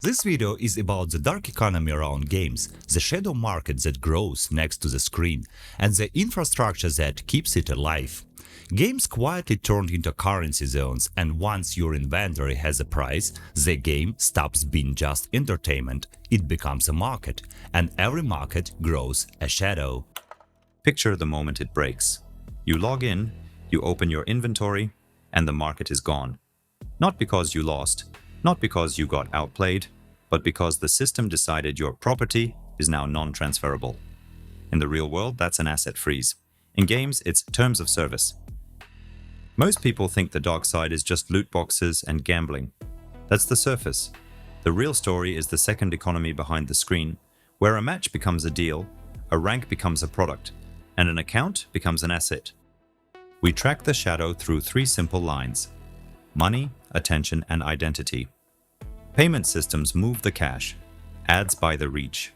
This video is about the dark economy around games, the shadow market that grows next to the screen, and the infrastructure that keeps it alive. Games quietly turned into currency zones, and once your inventory has a price, the game stops being just entertainment, it becomes a market, and every market grows a shadow. Picture the moment it breaks. You log in, you open your inventory, and the market is gone. Not because you lost, not because you got outplayed, but because the system decided your property is now non-transferable. In the real world, that's an asset freeze. In games, it's terms of service. Most people think the dark side is just loot boxes and gambling. That's the surface. The real story is the second economy behind the screen, where a match becomes a deal, a rank becomes a product, and an account becomes an asset. We track the shadow through three simple lines: money, attention, and identity. Payment systems move the cash. Ads buy the reach.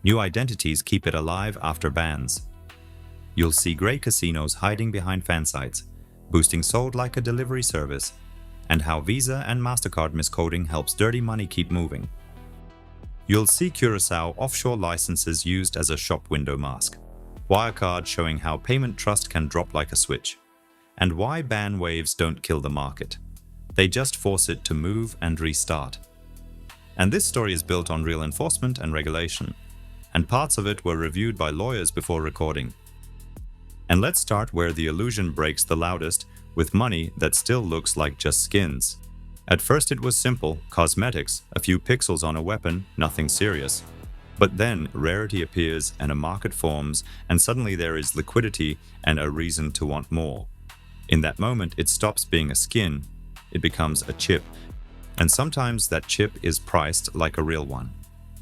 New identities keep it alive after bans. You'll see grey casinos hiding behind fan sites, boosting sold like a delivery service, and how Visa and MasterCard miscoding helps dirty money keep moving. You'll see Curacao offshore licenses used as a shop window mask, Wirecard showing how payment trust can drop like a switch, and why ban waves don't kill the market. They just force it to move and restart. And this story is built on real enforcement and regulation, and parts of it were reviewed by lawyers before recording. And let's start where the illusion breaks the loudest, with money that still looks like just skins. At first it was simple, cosmetics, a few pixels on a weapon, nothing serious. But then rarity appears and a market forms, and suddenly there is liquidity and a reason to want more. In that moment, it stops being a skin, it becomes a chip. And sometimes that chip is priced like a real one.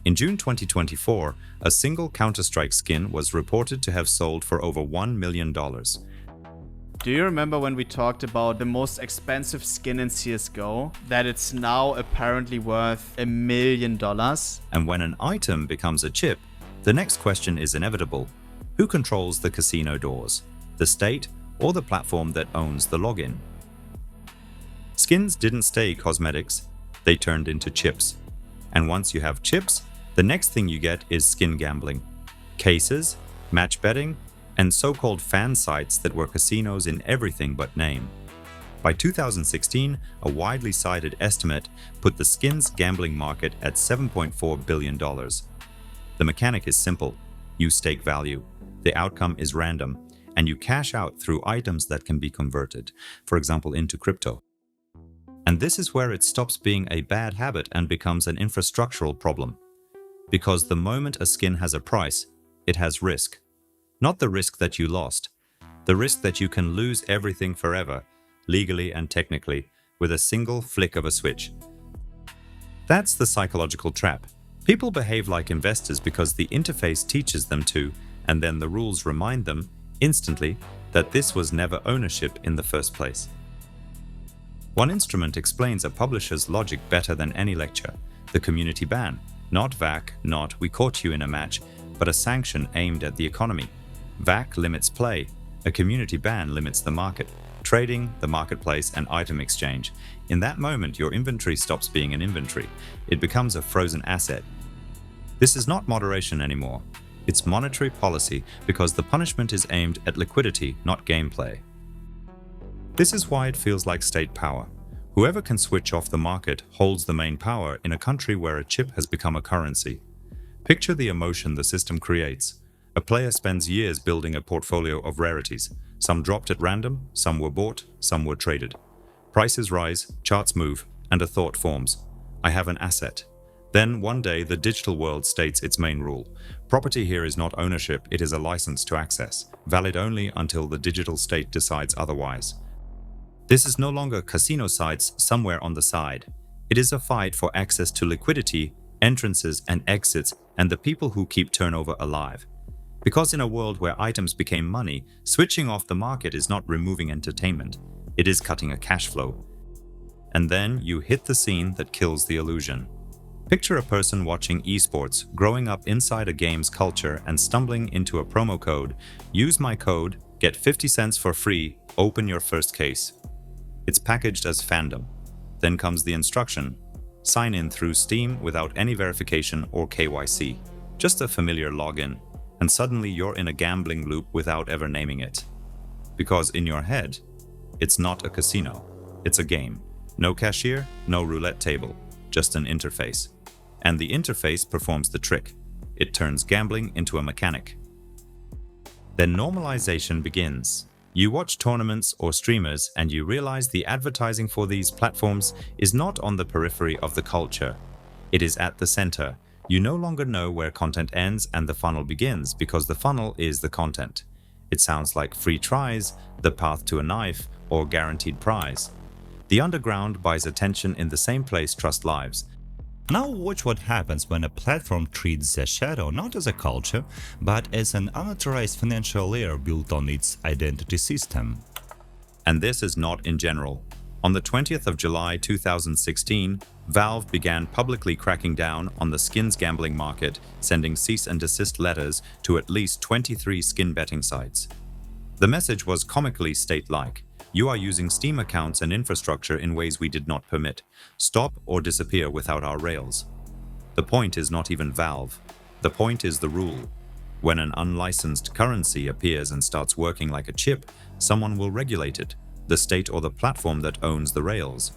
In June 2024, a single Counter-Strike skin was reported to have sold for over $1 million. Do you remember when we talked about the most expensive skin in CSGO? That it's now apparently worth $1 million? And when an item becomes a chip, the next question is inevitable. Who controls the casino doors? The state or the platform that owns the login? Skins didn't stay cosmetics, they turned into chips. And once you have chips, the next thing you get is skin gambling. Cases, match betting, and so-called fan sites that were casinos in everything but name. By 2016, a widely cited estimate put the skins gambling market at $7.4 billion. The mechanic is simple. You stake value. The outcome is random, and you cash out through items that can be converted, for example, into crypto. And this is where it stops being a bad habit and becomes an infrastructural problem. Because the moment a skin has a price, it has risk. Not the risk that you lost, the risk that you can lose everything forever, legally and technically, with a single flick of a switch. That's the psychological trap. People behave like investors because the interface teaches them to, and then the rules remind them, instantly, that this was never ownership in the first place. One instrument explains a publisher's logic better than any lecture: the community ban. Not VAC, not "we caught you in a match," but a sanction aimed at the economy. VAC limits play. A community ban limits the market, trading, the marketplace, and item exchange. In that moment, your inventory stops being an inventory. It becomes a frozen asset. This is not moderation anymore. It's monetary policy because the punishment is aimed at liquidity, not gameplay. This is why it feels like state power. Whoever can switch off the market holds the main power in a country where a chip has become a currency. Picture the emotion the system creates. A player spends years building a portfolio of rarities. Some dropped at random, some were bought, some were traded. Prices rise, charts move, and a thought forms. I have an asset. Then one day the digital world states its main rule. Property here is not ownership, it is a license to access, valid only until the digital state decides otherwise. This is no longer casino sites somewhere on the side. It is a fight for access to liquidity, entrances and exits, and the people who keep turnover alive. Because in a world where items became money, switching off the market is not removing entertainment. It is cutting a cash flow. And then you hit the scene that kills the illusion. Picture a person watching esports, growing up inside a game's culture and stumbling into a promo code. Use my code, get 50 cents for free, open your first case. It's packaged as fandom. Then comes the instruction. Sign in through Steam without any verification or KYC. Just a familiar login, and suddenly you're in a gambling loop without ever naming it. Because in your head, it's not a casino, it's a game. No cashier, no roulette table, just an interface. And the interface performs the trick. It turns gambling into a mechanic. Then normalization begins. You watch tournaments or streamers and you realize the advertising for these platforms is not on the periphery of the culture. It is at the center. You no longer know where content ends and the funnel begins because the funnel is the content. It sounds like free tries, the path to a knife, or guaranteed prize. The underground buys attention in the same place trust lives. Now watch what happens when a platform treats the shadow not as a culture, but as an unauthorized financial layer built on its identity system. And this is not in general. On the 20th of July 2016, Valve began publicly cracking down on the skins gambling market, sending cease and desist letters to at least 23 skin betting sites. The message was comically state-like. You are using Steam accounts and infrastructure in ways we did not permit. Stop or disappear without our rails. The point is not even Valve. The point is the rule. When an unlicensed currency appears and starts working like a chip, someone will regulate it, the state or the platform that owns the rails.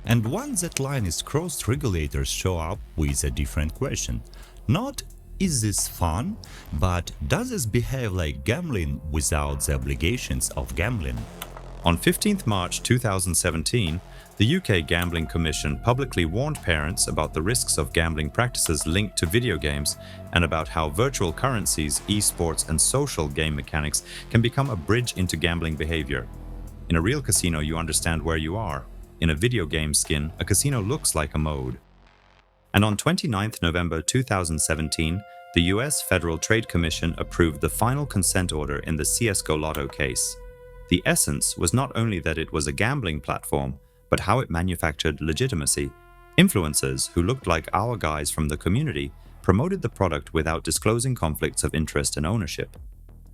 And once that line is crossed, regulators show up with a different question. Not, is this fun? But does this behave like gambling without the obligations of gambling? On 15th March 2017, the UK Gambling Commission publicly warned parents about the risks of gambling practices linked to video games and about how virtual currencies, esports, and social game mechanics can become a bridge into gambling behavior. In a real casino, you understand where you are. In a video game skin, a casino looks like a mode. And on 29th November 2017, the US Federal Trade Commission approved the final consent order in the CSGO Lotto case. The essence was not only that it was a gambling platform, but how it manufactured legitimacy. Influencers who looked like our guys from the community promoted the product without disclosing conflicts of interest and ownership.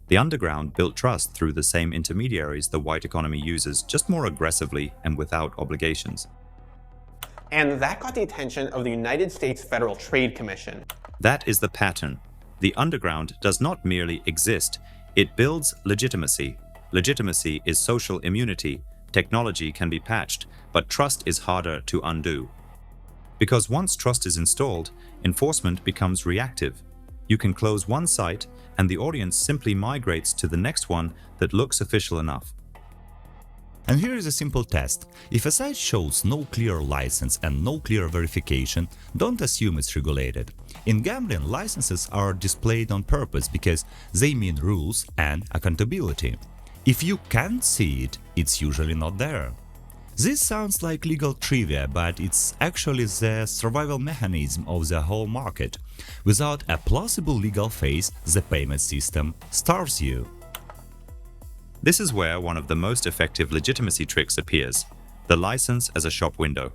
The underground built trust through the same intermediaries the white economy uses, just more aggressively and without obligations. And that got the attention of the United States Federal Trade Commission. That is the pattern. The underground does not merely exist, it builds legitimacy. Legitimacy is social immunity. Technology can be patched, but trust is harder to undo. Because once trust is installed, enforcement becomes reactive. You can close one site, and the audience simply migrates to the next one that looks official enough. And here is a simple test. If a site shows no clear license and no clear verification, don't assume it's regulated. In gambling, licenses are displayed on purpose because they mean rules and accountability. If you can't see it, it's usually not there. This sounds like legal trivia, but it's actually the survival mechanism of the whole market. Without a plausible legal face, the payment system starves you. This is where one of the most effective legitimacy tricks appears: the license as a shop window.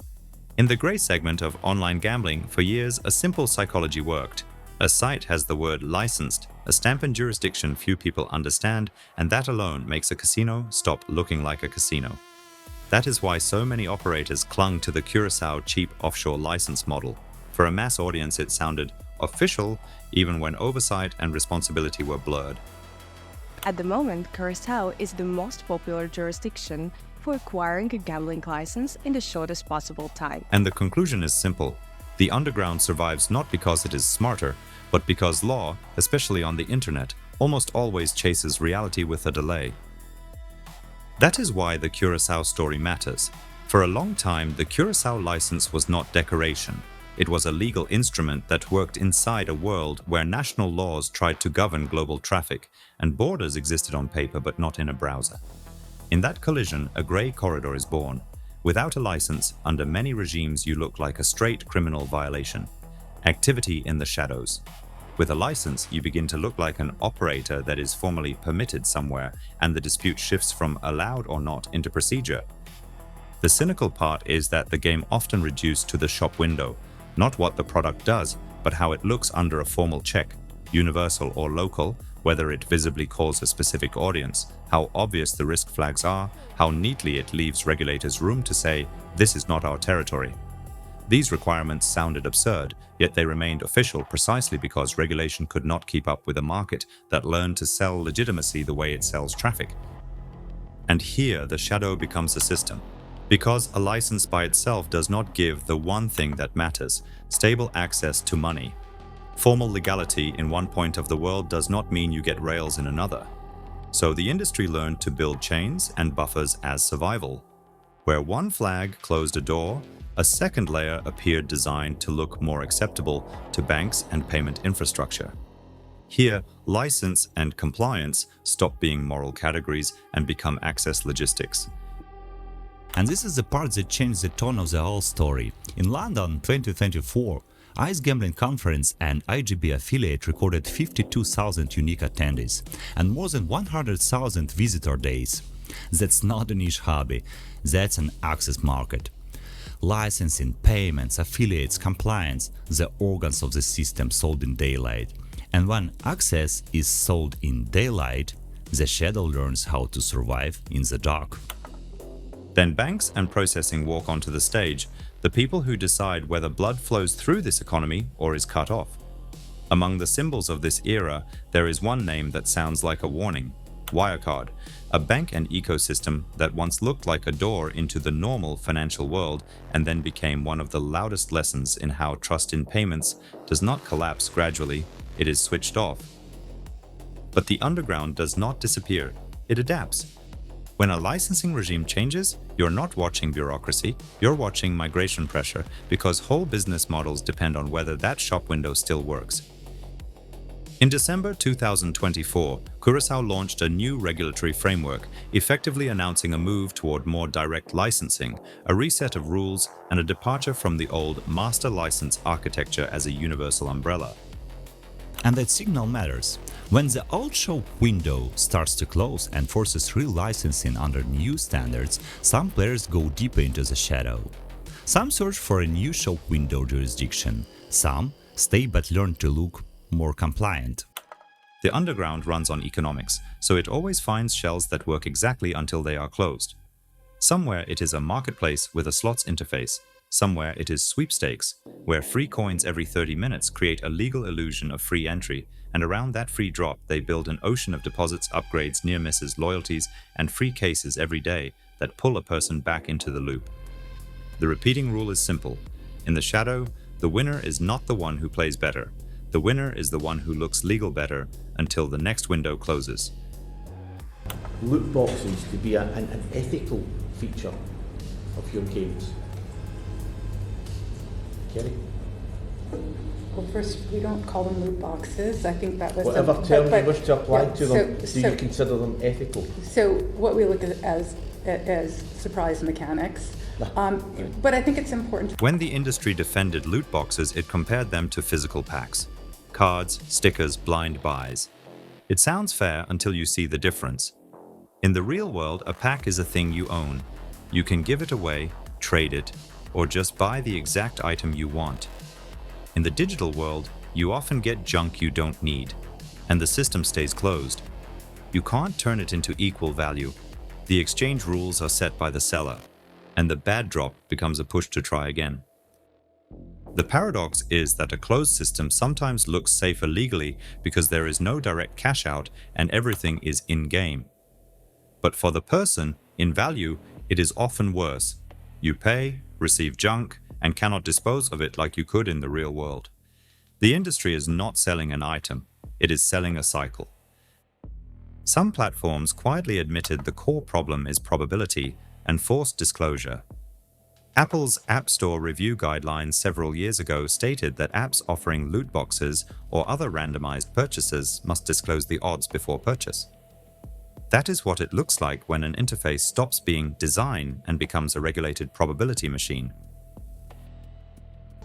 In the gray segment of online gambling, for years, a simple psychology worked. A site has the word licensed, a stamp and jurisdiction few people understand, and that alone makes a casino stop looking like a casino. That is why so many operators clung to the Curacao cheap offshore license model. For a mass audience, it sounded official, even when oversight and responsibility were blurred. At the moment, Curacao is the most popular jurisdiction for acquiring a gambling license in the shortest possible time. And the conclusion is simple. The underground survives not because it is smarter, but because law, especially on the internet, almost always chases reality with a delay. That is why the Curacao story matters. For a long time, the Curacao license was not decoration. It was a legal instrument that worked inside a world where national laws tried to govern global traffic, and borders existed on paper but not in a browser. In that collision, a gray corridor is born. Without a license, under many regimes you look like a straight criminal violation. Activity in the shadows. With a license, you begin to look like an operator that is formally permitted somewhere, and the dispute shifts from allowed or not into procedure. The cynical part is that the game often reduced to the shop window, not what the product does, but how it looks under a formal check, universal or local, whether it visibly calls a specific audience, how obvious the risk flags are, how neatly it leaves regulators room to say, this is not our territory. These requirements sounded absurd, yet they remained official precisely because regulation could not keep up with a market that learned to sell legitimacy the way it sells traffic. And here the shadow becomes a system. Because a license by itself does not give the one thing that matters, stable access to money. Formal legality in one point of the world does not mean you get rails in another. So the industry learned to build chains and buffers as survival. Where one flag closed a door, a second layer appeared designed to look more acceptable to banks and payment infrastructure. Here, license and compliance stop being moral categories and become access logistics. And this is the part that changed the tone of the whole story. In London 2024, ICE Gambling Conference and IGB affiliate recorded 52,000 unique attendees and more than 100,000 visitor days. That's not a niche hobby, that's an access market. Licensing, payments, affiliates, compliance, the organs of the system sold in daylight. And when access is sold in daylight, the shadow learns how to survive in the dark. Then banks and processing walk onto the stage, the people who decide whether blood flows through this economy or is cut off. Among the symbols of this era, there is one name that sounds like a warning: Wirecard, a bank and ecosystem that once looked like a door into the normal financial world and then became one of the loudest lessons in how trust in payments does not collapse gradually, it is switched off. But the underground does not disappear, it adapts. When a licensing regime changes, you're not watching bureaucracy, you're watching migration pressure, because whole business models depend on whether that shop window still works. In December 2024, Curaçao launched a new regulatory framework, effectively announcing a move toward more direct licensing, a reset of rules, and a departure from the old master license architecture as a universal umbrella. And that signal matters. When the old shop window starts to close and forces real licensing under new standards, some players go deeper into the shadow. Some search for a new shop window jurisdiction, some stay but learn to look more compliant. The underground runs on economics, so it always finds shells that work exactly until they are closed. Somewhere it is a marketplace with a slots interface. Somewhere it is sweepstakes, where free coins every 30 minutes create a legal illusion of free entry, and around that free drop they build an ocean of deposits, upgrades, near misses, loyalties, and free cases every day that pull a person back into the loop. The repeating rule is simple. In the shadow, the winner is not the one who plays better. The winner is the one who looks legal better until the next window closes. Loot boxes to be an ethical feature of your games. Kerry? Well, first, we don't call them loot boxes. I think that was Whatever term you wish to apply to them, do you consider them ethical? So what we look at as surprise mechanics. But I think it's important. When the industry defended loot boxes, it compared them to physical packs. Cards, stickers, blind buys. It sounds fair until you see the difference. In the real world, a pack is a thing you own. You can give it away, trade it, or just buy the exact item you want. In the digital world, you often get junk you don't need, and the system stays closed. You can't turn it into equal value. The exchange rules are set by the seller, and the bad drop becomes a push to try again. The paradox is that a closed system sometimes looks safer legally because there is no direct cash out and everything is in-game. But for the person, in value, it is often worse. You pay, receive junk, and cannot dispose of it like you could in the real world. The industry is not selling an item, it is selling a cycle. Some platforms quietly admitted the core problem is probability and forced disclosure. Apple's App Store review guidelines several years ago stated that apps offering loot boxes or other randomized purchases must disclose the odds before purchase. That is what it looks like when an interface stops being design and becomes a regulated probability machine.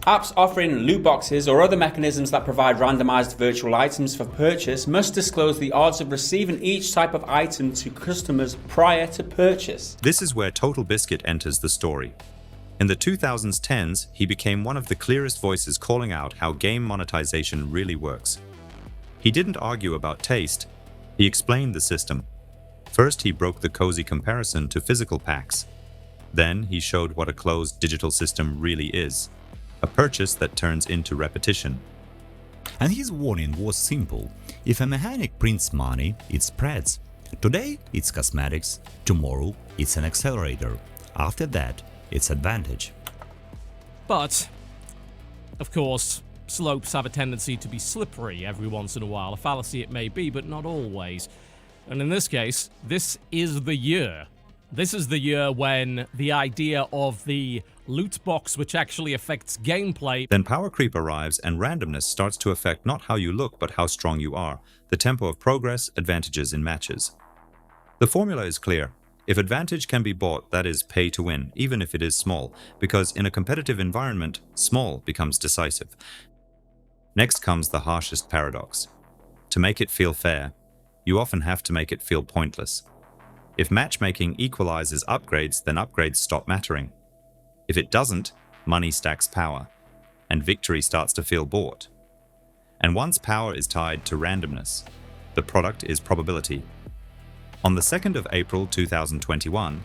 Apps offering loot boxes or other mechanisms that provide randomized virtual items for purchase must disclose the odds of receiving each type of item to customers prior to purchase. This is where Total Biscuit enters the story. In the 2010s, he became one of the clearest voices calling out how game monetization really works. He didn't argue about taste, he explained the system. First, he broke the cozy comparison to physical packs. Then, he showed what a closed digital system really is. a purchase that turns into repetition. And his warning was simple. If a mechanic prints money, it spreads. Today, it's cosmetics. Tomorrow, it's an accelerator. After that, it's advantage. But, of course, slopes have a tendency to be slippery every once in a while. A fallacy it may be, but not always. And in this case, this is the year. This is the year when the idea of the loot box, which actually affects gameplay. Then power creep arrives and randomness starts to affect not how you look but how strong you are, the tempo of progress, advantages in matches. The formula is clear. If advantage can be bought, that is pay to win, even if it is small, because in a competitive environment, small becomes decisive. Next comes the harshest paradox. To make it feel fair, you often have to make it feel pointless. If matchmaking equalizes upgrades, then upgrades stop mattering. If it doesn't, money stacks power, and victory starts to feel bought. And once power is tied to randomness, the product is probability. On the 2nd of April 2021,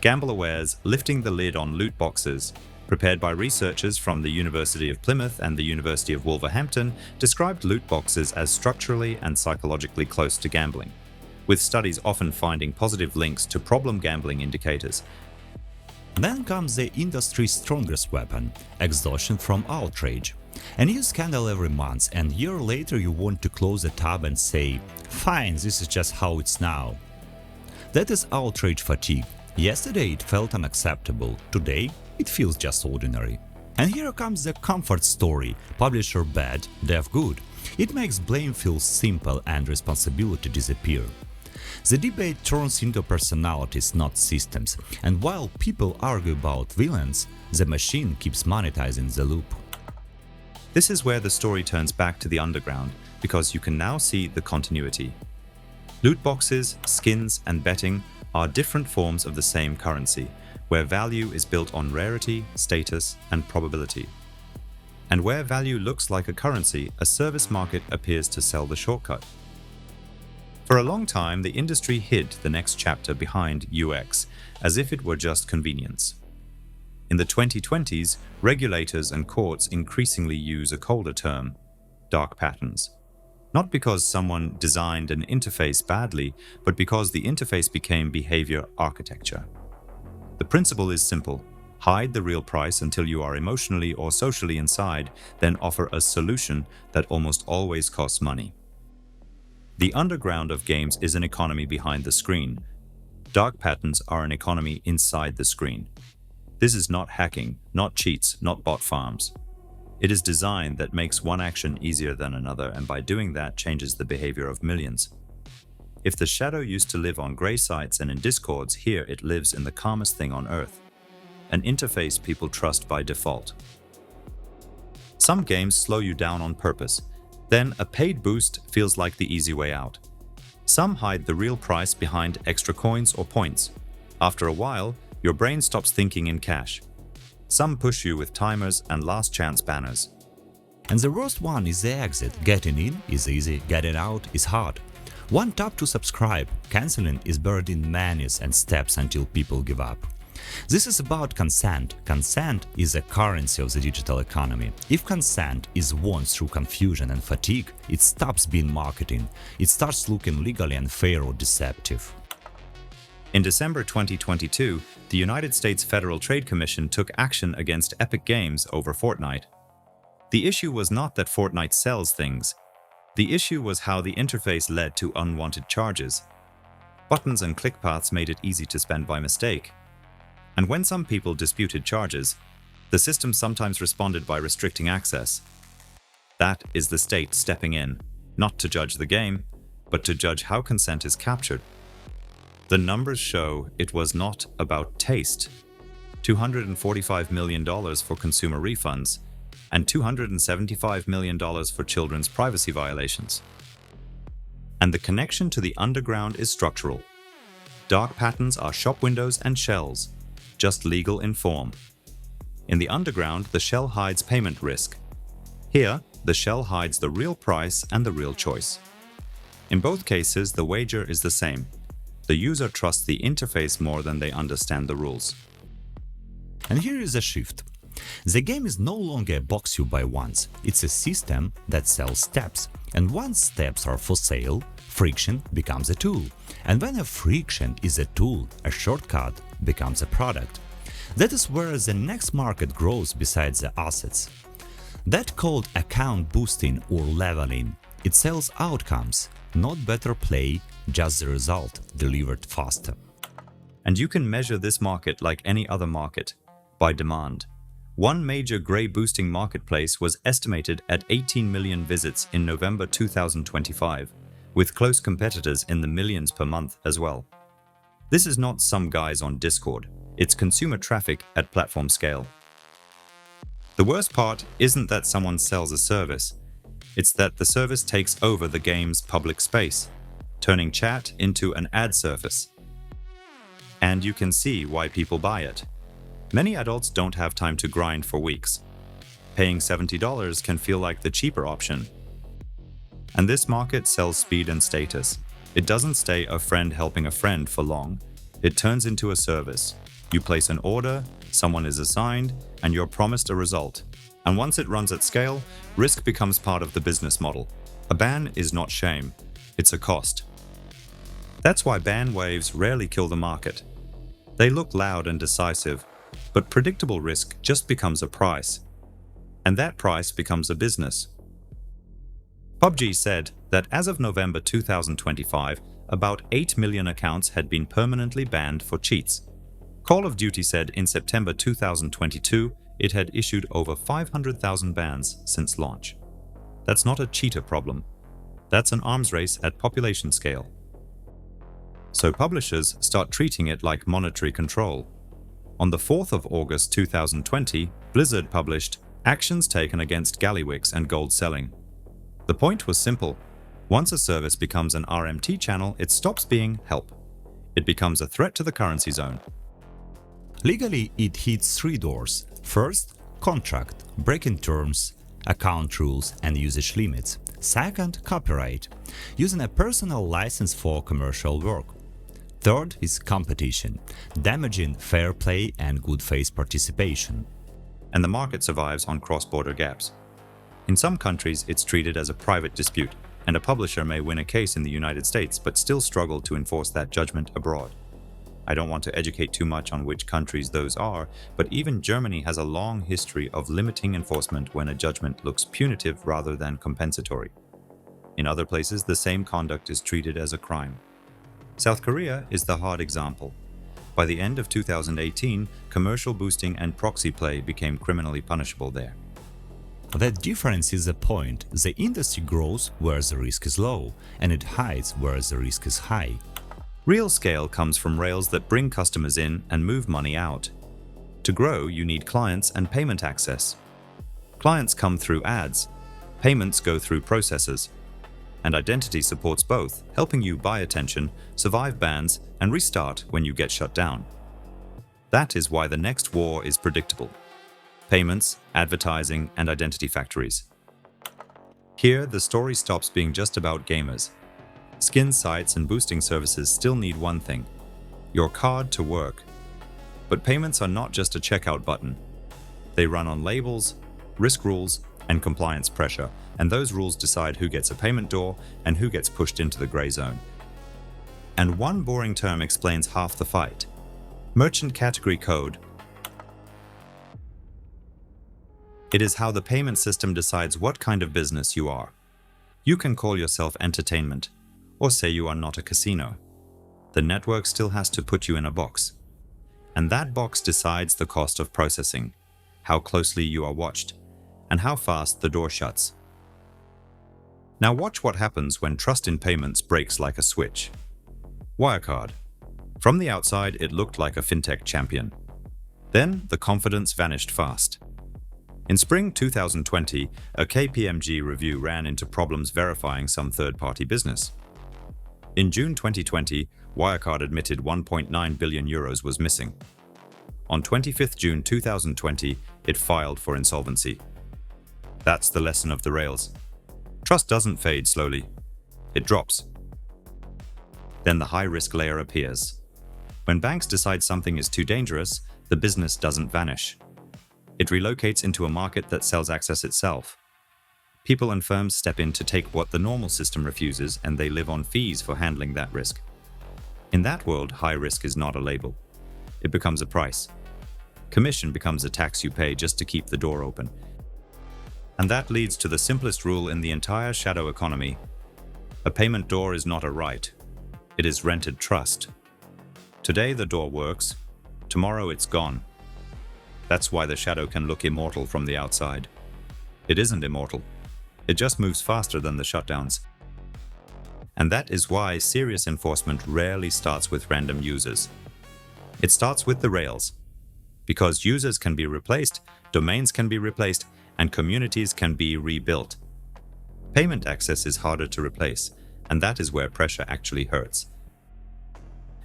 GambleAware's Lifting the Lid on Loot Boxes, prepared by researchers from the University of Plymouth and the University of Wolverhampton, described loot boxes as structurally and psychologically close to gambling, with studies often finding positive links to problem gambling indicators. Then comes the industry's strongest weapon, exhaustion from outrage. A new scandal every month, and a year later you want to close the tab and say, fine, this is just how it's now. That is outrage fatigue. Yesterday it felt unacceptable, today it feels just ordinary. And here comes the comfort story, publisher bad, dev good. It makes blame feel simple and responsibility disappear. The debate turns into personalities, not systems, and while people argue about villains, the machine keeps monetizing the loop. This is where the story turns back to the underground, because you can now see the continuity. Loot boxes, skins, and betting are different forms of the same currency, where value is built on rarity, status, and probability. And where value looks like a currency, a service market appears to sell the shortcut. For a long time, the industry hid the next chapter behind UX, as if it were just convenience. In the 2020s, regulators and courts increasingly use a colder term, dark patterns. Not because someone designed an interface badly, but because the interface became behavior architecture. The principle is simple. Hide the real price until you are emotionally or socially inside, then offer a solution that almost always costs money. The underground of games is an economy behind the screen. Dark patterns are an economy inside the screen. This is not hacking, not cheats, not bot farms. It is design that makes one action easier than another, and by doing that changes the behavior of millions. If the shadow used to live on grey sites and in discords, here it lives in the calmest thing on earth. An interface people trust by default. Some games slow you down on purpose. Then a paid boost feels like the easy way out. Some hide the real price behind extra coins or points. After a while, your brain stops thinking in cash. Some push you with timers and last chance banners. And the worst one is the exit. Getting in is easy, getting out is hard. One tap to subscribe, canceling is buried in menus and steps until people give up. This is about consent. Consent is a currency of the digital economy. If consent is won through confusion and fatigue, it stops being marketing. It starts looking legally unfair or deceptive. In December 2022, the United States Federal Trade Commission took action against Epic Games over Fortnite. The issue was not that Fortnite sells things. The issue was how the interface led to unwanted charges. Buttons and click paths made it easy to spend by mistake. And when some people disputed charges, the system sometimes responded by restricting access. That is the state stepping in, not to judge the game, but to judge how consent is captured. The numbers show it was not about taste. $245 million for consumer refunds, and $275 million for children's privacy violations. And the connection to the underground is structural. Dark patterns are shop windows and shells, just legal in form. In the underground, the shell hides payment risk. Here, the shell hides the real price and the real choice. In both cases, the wager is the same. The user trusts the interface more than they understand the rules. And here is a shift. The game is no longer a box you buy once, it's a system that sells steps. And once steps are for sale, friction becomes a tool. And when a friction is a tool, a shortcut becomes a product. That is where the next market grows besides the assets. That called account boosting or leveling. It sells outcomes, not better play, just the result delivered faster. And you can measure this market like any other market, by demand. One major grey boosting marketplace was estimated at 18 million visits in November 2025, with close competitors in the millions per month as well. This is not some guys on Discord, it's consumer traffic at platform scale. The worst part isn't that someone sells a service, it's that the service takes over the game's public space, turning chat into an ad surface. And you can see why people buy it. Many adults don't have time to grind for weeks. Paying $70 can feel like the cheaper option. And this market sells speed and status. It doesn't stay a friend helping a friend for long. It turns into a service. You place an order, someone is assigned, and you're promised a result. And once it runs at scale, risk becomes part of the business model. A ban is not shame, it's a cost. That's why ban waves rarely kill the market. They look loud and decisive, but predictable risk just becomes a price. And that price becomes a business. PUBG said that as of November 2025, about 8 million accounts had been permanently banned for cheats. Call of Duty said in September 2022 it had issued over 500,000 bans since launch. That's not a cheater problem. That's an arms race at population scale. So publishers start treating it like monetary control. On the 4th of August 2020, Blizzard published Actions Taken Against Gallywix and Gold Selling. The point was simple. Once a service becomes an RMT channel, it stops being help. It becomes a threat to the currency zone. Legally, it hits 3 doors. First, contract, breaking terms, account rules and usage limits. Second, copyright, using a personal license for commercial work. Third is competition, damaging fair play and good faith participation. And the market survives on cross-border gaps. In some countries, it's treated as a private dispute, and a publisher may win a case in the United States but still struggle to enforce that judgment abroad. I don't want to educate too much on which countries those are, but even Germany has a long history of limiting enforcement when a judgment looks punitive rather than compensatory. In other places, the same conduct is treated as a crime. South Korea is the hard example. By the end of 2018, commercial boosting and proxy play became criminally punishable there. The difference is the point. The industry grows where the risk is low, and it hides where the risk is high. Real scale comes from rails that bring customers in and move money out. To grow, you need clients and payment access. Clients come through ads. Payments go through processors. And identity supports both, helping you buy attention, survive bans, and restart when you get shut down. That is why the next war is predictable. Payments, advertising, and identity factories. Here, the story stops being just about gamers. Skin sites and boosting services still need one thing: your card to work. But payments are not just a checkout button. They run on labels, risk rules, and compliance pressure, and those rules decide who gets a payment door and who gets pushed into the gray zone. And one boring term explains half the fight: merchant category code. It is how the payment system decides what kind of business you are. You can call yourself entertainment, or say you are not a casino. The network still has to put you in a box. And that box decides the cost of processing, how closely you are watched, and how fast the door shuts. Now watch what happens when trust in payments breaks like a switch. Wirecard. From the outside, it looked like a fintech champion. Then the confidence vanished fast. In spring 2020, a KPMG review ran into problems verifying some third-party business. In June 2020, Wirecard admitted 1.9 billion euros was missing. On 25th June 2020, it filed for insolvency. That's the lesson of the rails. Trust doesn't fade slowly. It drops. Then the high-risk layer appears. When banks decide something is too dangerous, the business doesn't vanish. It relocates into a market that sells access itself. People and firms step in to take what the normal system refuses, and they live on fees for handling that risk. In that world, high risk is not a label. It becomes a price. Commission becomes a tax you pay just to keep the door open. And that leads to the simplest rule in the entire shadow economy. A payment door is not a right. It is rented trust. Today the door works. Tomorrow it's gone. That's why the shadow can look immortal from the outside. It isn't immortal. It just moves faster than the shutdowns. And that is why serious enforcement rarely starts with random users. It starts with the rails. Because users can be replaced, domains can be replaced, and communities can be rebuilt. Payment access is harder to replace, and that is where pressure actually hurts.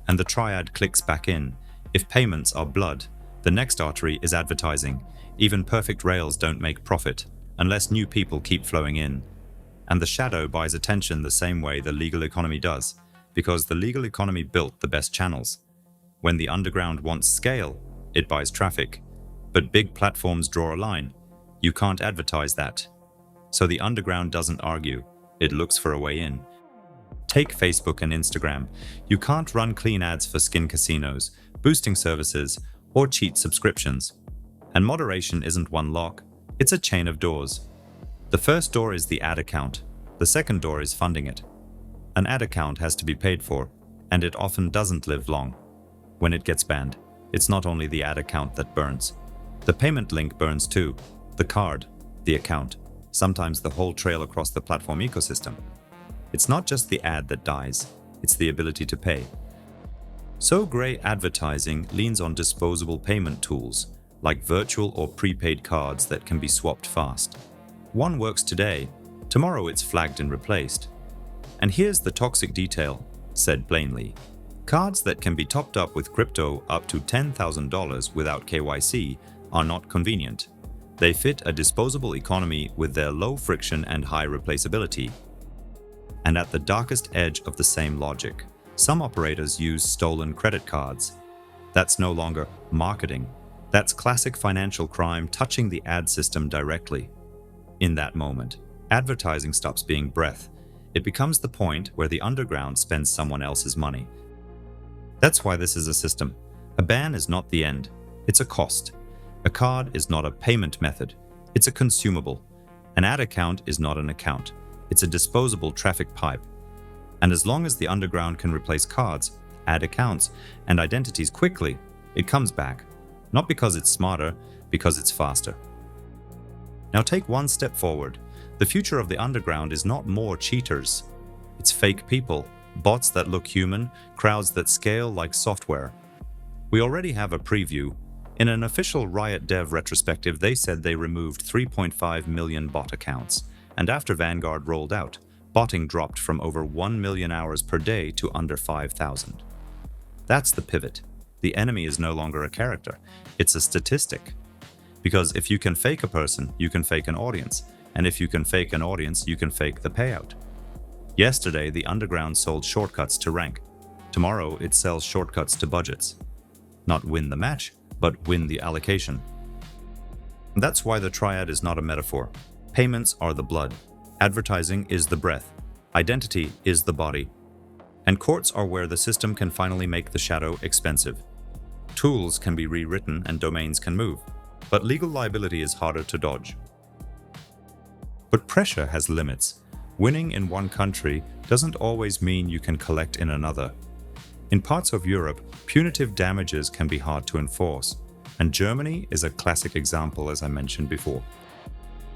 And the triad clicks back in. If payments are blood, the next artery is advertising. Even perfect rails don't make profit, unless new people keep flowing in. And the shadow buys attention the same way the legal economy does, because the legal economy built the best channels. When the underground wants scale, it buys traffic. But big platforms draw a line. You can't advertise that. So the underground doesn't argue. It looks for a way in. Take Facebook and Instagram. You can't run clean ads for skin casinos, boosting services, or cheat subscriptions. And moderation isn't one lock. It's a chain of doors. The first door is the ad account. The second door is funding it. An ad account has to be paid for, and it often doesn't live long. When it gets banned, it's not only the ad account that burns. The payment link burns too. The card, the account, sometimes the whole trail across the platform ecosystem. It's not just the ad that dies, it's the ability to pay. So gray advertising leans on disposable payment tools, like virtual or prepaid cards that can be swapped fast. One works today, tomorrow it's flagged and replaced. And here's the toxic detail, said plainly. Cards that can be topped up with crypto up to $10,000 without KYC are not convenient. They fit a disposable economy with their low friction and high replaceability. And at the darkest edge of the same logic, some operators use stolen credit cards. That's no longer marketing. That's classic financial crime touching the ad system directly. In that moment, advertising stops being breath. It becomes the point where the underground spends someone else's money. That's why this is a system. A ban is not the end. It's a cost. A card is not a payment method. It's a consumable. An ad account is not an account. It's a disposable traffic pipe. And as long as the underground can replace cards, ad accounts, and identities quickly, it comes back. Not because it's smarter, because it's faster. Now take one step forward. The future of the underground is not more cheaters. It's fake people, bots that look human, crowds that scale like software. We already have a preview. In an official Riot Dev retrospective, they said they removed 3.5 million bot accounts. And after Vanguard rolled out, botting dropped from over 1 million hours per day to under 5,000. That's the pivot. The enemy is no longer a character. It's a statistic. Because if you can fake a person, you can fake an audience. And if you can fake an audience, you can fake the payout. Yesterday, the underground sold shortcuts to rank. Tomorrow, it sells shortcuts to budgets. Not win the match, but win the allocation. And that's why the triad is not a metaphor. Payments are the blood. Advertising is the breath. Identity is the body. And courts are where the system can finally make the shadow expensive. Tools can be rewritten and domains can move. But legal liability is harder to dodge. But pressure has limits. Winning in one country doesn't always mean you can collect in another. In parts of Europe, punitive damages can be hard to enforce, and Germany is a classic example, as I mentioned before.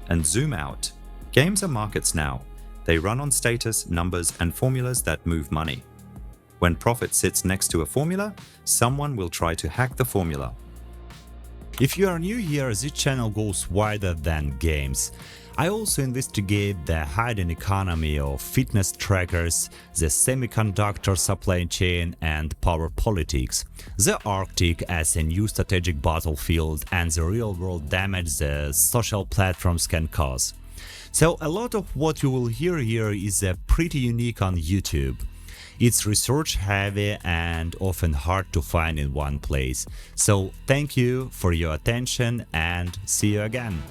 And zoom out. Games are markets now. They run on status, numbers, and formulas that move money. When profit sits next to a formula, someone will try to hack the formula. If you are new here, this channel goes wider than games. I also investigate the hidden economy of fitness trackers, the semiconductor supply chain, and power politics, the Arctic as a new strategic battlefield, and the real-world damage the social platforms can cause. So a lot of what you will hear here is pretty unique on YouTube. It's research heavy and often hard to find in one place. So thank you for your attention and see you again.